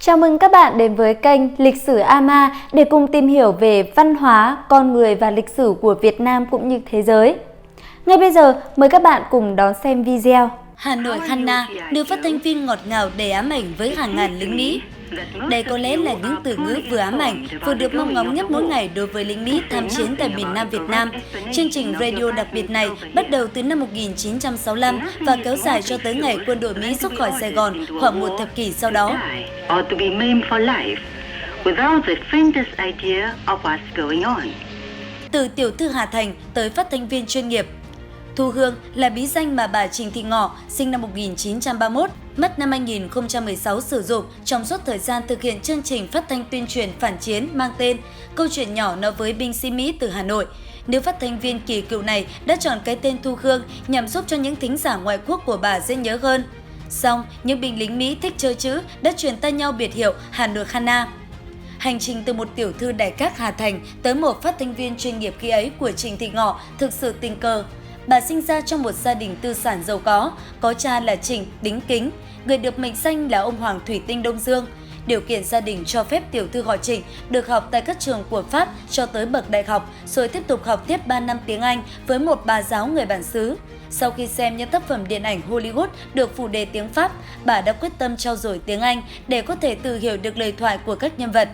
Chào mừng các bạn đến với kênh Lịch sử AMA để cùng tìm hiểu về văn hóa, con người và lịch sử của Việt Nam cũng như thế giới. Ngay bây giờ, mời các bạn cùng đón xem video. Hà Nội Hana, nữ phát thanh viên ngọt ngào đầy ám ảnh với hàng ngàn lính Mỹ. Đây có lẽ là những từ ngữ vừa ám ảnh, vừa được mong ngóng nhất mỗi ngày đối với lính Mỹ tham chiến tại miền Nam Việt Nam. Chương trình radio đặc biệt này bắt đầu từ năm 1965 và kéo dài cho tới ngày quân đội Mỹ rút khỏi Sài Gòn khoảng một thập kỷ sau đó. Từ tiểu thư Hà Thành tới phát thanh viên chuyên nghiệp. Thu Hương là bí danh mà bà Trình Thị Ngọ, sinh năm 1931, mất năm 2016 sử dụng trong suốt thời gian thực hiện chương trình phát thanh tuyên truyền phản chiến mang tên Câu chuyện nhỏ nói với binh sĩ Mỹ từ Hà Nội. Nữ phát thanh viên kỳ cựu này đã chọn cái tên Thu Hương nhằm giúp cho những thính giả ngoại quốc của bà dễ nhớ hơn. Song, những binh lính Mỹ thích chơi chữ đã truyền tay nhau biệt hiệu Hà Nội Hana. Hành trình từ một tiểu thư đại các Hà Thành tới một phát thanh viên chuyên nghiệp khi ấy của Trình Thị Ngọ thực sự tình cờ. Bà sinh ra trong một gia đình tư sản giàu có cha là Trịnh Đính Kính, người được mệnh danh là ông Hoàng Thủy Tinh Đông Dương. Điều kiện gia đình cho phép tiểu thư họ Trịnh được học tại các trường của Pháp cho tới bậc đại học, rồi tiếp tục học tiếp 3 năm tiếng Anh với một bà giáo người bản xứ. Sau khi xem những tác phẩm điện ảnh Hollywood được phụ đề tiếng Pháp, bà đã quyết tâm trau dồi tiếng Anh để có thể tự hiểu được lời thoại của các nhân vật.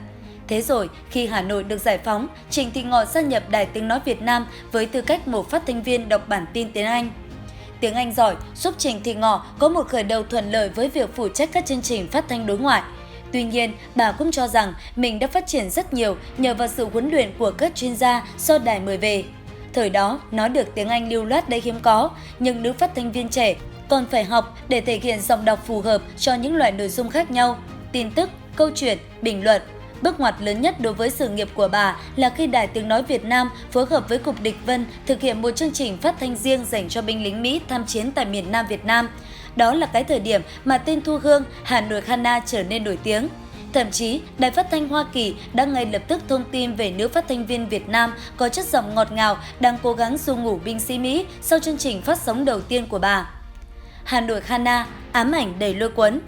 Thế rồi, khi Hà Nội được giải phóng, Trình Thị Ngọ gia nhập Đài Tiếng Nói Việt Nam với tư cách một phát thanh viên đọc bản tin tiếng Anh. Tiếng Anh giỏi giúp Trình Thị Ngọ có một khởi đầu thuận lợi với việc phụ trách các chương trình phát thanh đối ngoại. Tuy nhiên, bà cũng cho rằng mình đã phát triển rất nhiều nhờ vào sự huấn luyện của các chuyên gia do đài mời về. Thời đó, nói được tiếng Anh lưu loát đây hiếm có, nhưng nữ phát thanh viên trẻ còn phải học để thể hiện giọng đọc phù hợp cho những loại nội dung khác nhau, tin tức, câu chuyện, bình luận. Bước ngoặt lớn nhất đối với sự nghiệp của bà là khi Đài Tiếng Nói Việt Nam phối hợp với Cục Địch Vân thực hiện một chương trình phát thanh riêng dành cho binh lính Mỹ tham chiến tại miền Nam Việt Nam. Đó là cái thời điểm mà tên Thu Hương, Hà Nội Hana trở nên nổi tiếng. Thậm chí, Đài Phát thanh Hoa Kỳ đã ngay lập tức thông tin về nữ phát thanh viên Việt Nam có chất giọng ngọt ngào đang cố gắng ru ngủ binh sĩ Mỹ sau chương trình phát sóng đầu tiên của bà. Hà Nội Hana, ám ảnh đầy lôi cuốn.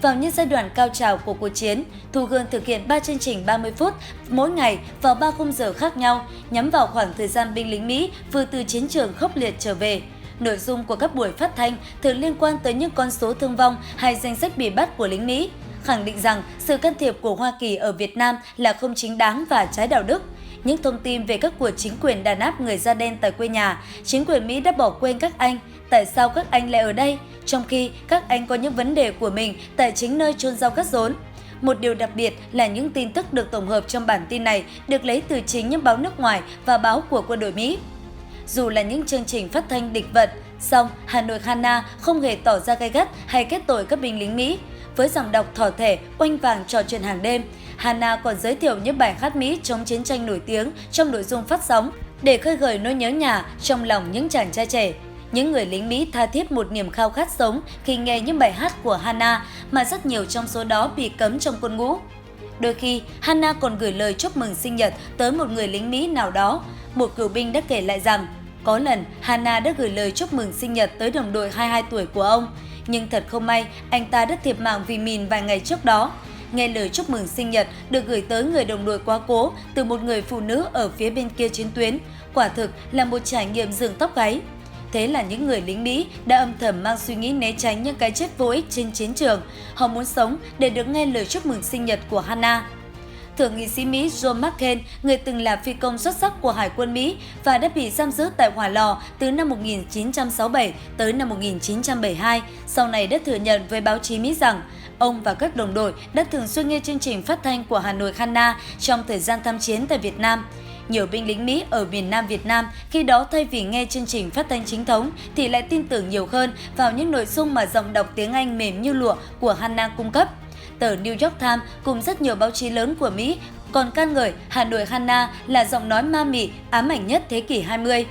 Vào những giai đoạn cao trào của cuộc chiến, Thu Hương thực hiện 3 chương trình 30 phút mỗi ngày vào 3 khung giờ khác nhau, nhắm vào khoảng thời gian binh lính Mỹ vừa từ chiến trường khốc liệt trở về. Nội dung của các buổi phát thanh thường liên quan tới những con số thương vong hay danh sách bị bắt của lính Mỹ, khẳng định rằng sự can thiệp của Hoa Kỳ ở Việt Nam là không chính đáng và trái đạo đức. Những thông tin về các cuộc chính quyền đàn áp người da đen tại quê nhà, chính quyền Mỹ đã bỏ quên các anh. Tại sao các anh lại ở đây, trong khi các anh có những vấn đề của mình tại chính nơi chôn rau cắt rốn? Một điều đặc biệt là những tin tức được tổng hợp trong bản tin này được lấy từ chính những báo nước ngoài và báo của quân đội Mỹ. Dù là những chương trình phát thanh địch vận, song Hà Nội Hana không hề tỏ ra gay gắt hay kết tội các binh lính Mỹ. Với giọng đọc thỏ thẻ, oanh vàng trò chuyện hàng đêm, Hana còn giới thiệu những bài hát Mỹ chống chiến tranh nổi tiếng trong nội dung phát sóng để khơi gợi nỗi nhớ nhà trong lòng những chàng trai trẻ. Những người lính Mỹ tha thiết một niềm khao khát sống khi nghe những bài hát của Hana mà rất nhiều trong số đó bị cấm trong quân ngũ. Đôi khi, Hana còn gửi lời chúc mừng sinh nhật tới một người lính Mỹ nào đó. Một cựu binh đã kể lại rằng, có lần Hana đã gửi lời chúc mừng sinh nhật tới đồng đội 22 tuổi của ông. Nhưng thật không may, anh ta đã thiệt mạng vì mìn vài ngày trước đó. Nghe lời chúc mừng sinh nhật được gửi tới người đồng đội quá cố từ một người phụ nữ ở phía bên kia chiến tuyến, quả thực là một trải nghiệm rợn tóc gáy. Thế là những người lính Mỹ đã âm thầm mang suy nghĩ né tránh những cái chết vô ích trên chiến trường. Họ muốn sống để được nghe lời chúc mừng sinh nhật của Hana. Thượng nghị sĩ Mỹ John McCain, người từng là phi công xuất sắc của Hải quân Mỹ và đã bị giam giữ tại hỏa lò từ năm 1967 tới năm 1972, sau này đã thừa nhận với báo chí Mỹ rằng ông và các đồng đội đã thường xuyên nghe chương trình phát thanh của Hà Nội Hana trong thời gian tham chiến tại Việt Nam. Nhiều binh lính Mỹ ở miền Nam Việt Nam khi đó thay vì nghe chương trình phát thanh chính thống thì lại tin tưởng nhiều hơn vào những nội dung mà giọng đọc tiếng Anh mềm như lụa của Hana cung cấp. Tờ New York Times cùng rất nhiều báo chí lớn của Mỹ còn ca ngợi Hà Nội Hana là giọng nói ma mị, ám ảnh nhất thế kỷ 20.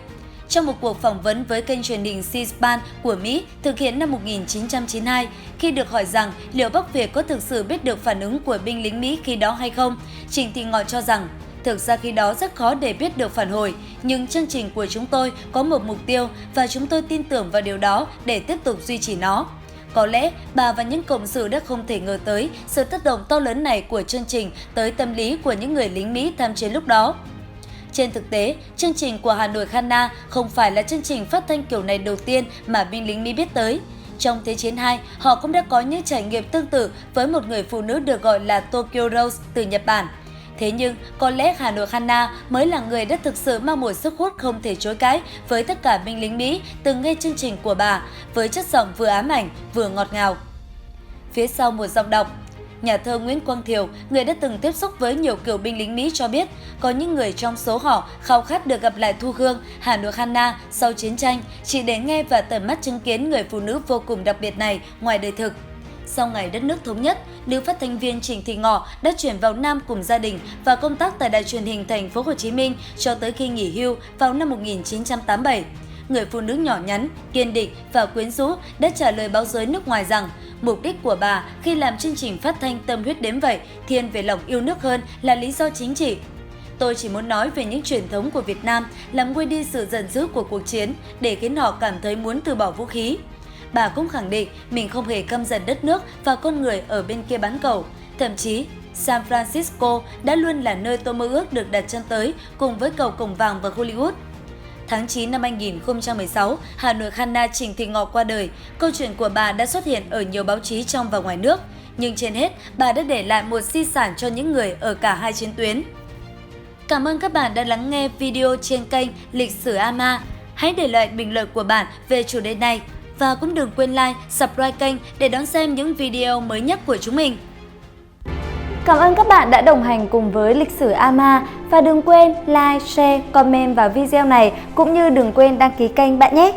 Trong một cuộc phỏng vấn với kênh truyền hình C-SPAN của Mỹ thực hiện năm 1992, khi được hỏi rằng liệu Bắc Việt có thực sự biết được phản ứng của binh lính Mỹ khi đó hay không, Trình Thị Ngọ cho rằng thực ra khi đó rất khó để biết được phản hồi, nhưng chương trình của chúng tôi có một mục tiêu và chúng tôi tin tưởng vào điều đó để tiếp tục duy trì nó. Có lẽ bà và những cộng sự đã không thể ngờ tới sự tác động to lớn này của chương trình tới tâm lý của những người lính Mỹ tham chiến lúc đó. Trên thực tế, chương trình của Hà Nội Khana không phải là chương trình phát thanh kiểu này đầu tiên mà binh lính Mỹ biết tới. Trong Thế chiến II, họ cũng đã có những trải nghiệm tương tự với một người phụ nữ được gọi là Tokyo Rose từ Nhật Bản. Thế nhưng, có lẽ Hà Nội Khana mới là người đã thực sự mang một sức hút không thể chối cãi với tất cả binh lính Mỹ từng nghe chương trình của bà, với chất giọng vừa ám ảnh, vừa ngọt ngào. Phía sau một giọng đọc, nhà thơ Nguyễn Quang Thiều, người đã từng tiếp xúc với nhiều cựu binh lính Mỹ cho biết, có những người trong số họ khao khát được gặp lại Thu Hương, Hà Nội Khana sau chiến tranh, chỉ để nghe và tận mắt chứng kiến người phụ nữ vô cùng đặc biệt này ngoài đời thực. Sau ngày đất nước thống nhất, nữ phát thanh viên Trịnh Thị Ngọ đã chuyển vào Nam cùng gia đình và công tác tại Đài Truyền hình Thành phố Hồ Chí Minh cho tới khi nghỉ hưu vào năm 1987. Người phụ nữ nhỏ nhắn, kiên định và quyến rũ đã trả lời báo giới nước ngoài rằng mục đích của bà khi làm chương trình phát thanh Tâm huyết đến vậy thiên về lòng yêu nước hơn là lý do chính trị. Tôi chỉ muốn nói về những truyền thống của Việt Nam, làm nguôi đi sự giận dữ của cuộc chiến để khiến họ cảm thấy muốn từ bỏ vũ khí. Bà cũng khẳng định mình không hề căm giận đất nước và con người ở bên kia bán cầu. Thậm chí, San Francisco đã luôn là nơi tôi mơ ước được đặt chân tới cùng với cầu Cổng Vàng và Hollywood. Tháng 9 năm 2016, Hà Nội Khana Trịnh Thị Ngọ qua đời. Câu chuyện của bà đã xuất hiện ở nhiều báo chí trong và ngoài nước. Nhưng trên hết, bà đã để lại một di sản cho những người ở cả hai chiến tuyến. Cảm ơn các bạn đã lắng nghe video trên kênh Lịch sử Ama. Hãy để lại bình luận của bạn về chủ đề này. Và cũng đừng quên like, subscribe kênh để đón xem những video mới nhất của chúng mình. Cảm ơn các bạn đã đồng hành cùng với Lịch sử Ama và đừng quên like, share, comment vào video này cũng như đừng quên đăng ký kênh bạn nhé.